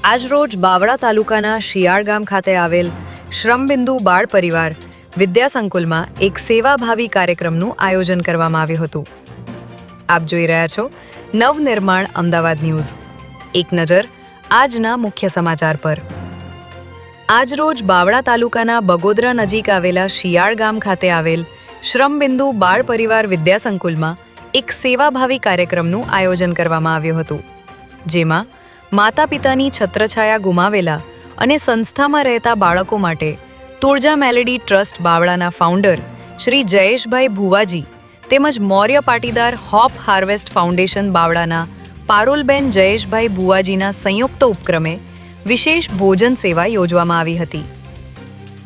આજરોજ બાવળા તાલુકાના શિયાળ ગામ ખાતે આવેલ શ્રમબિંદુ બાળ પરિવાર વિદ્યા સંકુલમાં એક સેવાભાવી કાર્યક્રમનું આયોજન કરવામાં આવ્યું હતું. આપ જોઈ રહ્યા છો નવનિર્માણ અમદાવાદ ન્યૂઝ. એક નજર આજના મુખ્ય સમાચાર પર. આજરોજ બાવળા તાલુકાના બગોદરા નજીક આવેલા શિયાળ ગામ ખાતે આવેલ શ્રમબિંદુ બાળ પરિવાર વિદ્યા સંકુલમાં એક સેવાભાવી કાર્યક્રમનું આયોજન કરવામાં આવ્યું હતું, જેમાં માતા પિતાની છત્રછાયા ગુમાવેલા અને સંસ્થામાં રહેતા બાળકો માટે તુળજા મેલેડી ટ્રસ્ટ બાવળાના ફાઉન્ડર શ્રી જયેશભાઈ ભુવાજી તેમજ Maurya Patidar hope harvest foundation બાવળાના પારુલબેન જયેશભાઈ ભુવાજીના સંયુક્ત ઉપક્રમે વિશેષ ભોજન સેવા યોજવામાં આવી હતી.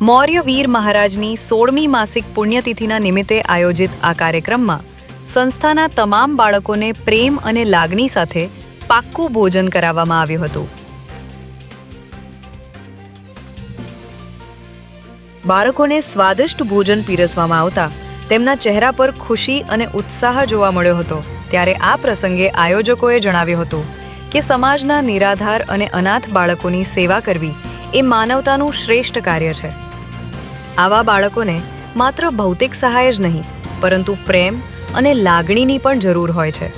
મૌર્ય વીર મહારાજની 16મી માસિક પુણ્યતિથિના નિમિત્તે આયોજિત આ કાર્યક્રમમાં સંસ્થાના તમામ બાળકોને પ્રેમ અને લાગણી સાથે પાક્કું ભોજન કરાવવામાં આવ્યું હતું. બાળકોને સ્વાદિષ્ટ ભોજન પીરસવામાં આવતા તેમના ચહેરા પર ખુશી અને ઉત્સાહ જોવા મળ્યો હતો. ત્યારે આ પ્રસંગે આયોજકોએ જણાવ્યું હતું કે સમાજના નિરાધાર અને અનાથ બાળકોની સેવા કરવી એ માનવતાનું શ્રેષ્ઠ કાર્ય છે. આવા બાળકોને માત્ર ભૌતિક સહાય જ નહીં, પરંતુ પ્રેમ અને લાગણીની પણ જરૂર હોય છે.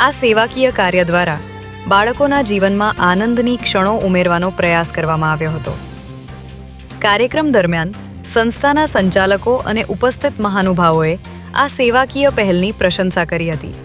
આ સેવાકીય કાર્ય દ્વારા બાળકોના જીવનમાં આનંદની ક્ષણો ઉમેરવાનો પ્રયાસ કરવામાં આવ્યો હતો. કાર્યક્રમ દરમિયાન સંસ્થાના સંચાલકો અને ઉપસ્થિત મહાનુભાવોએ આ સેવાકીય પહેલની પ્રશંસા કરી હતી.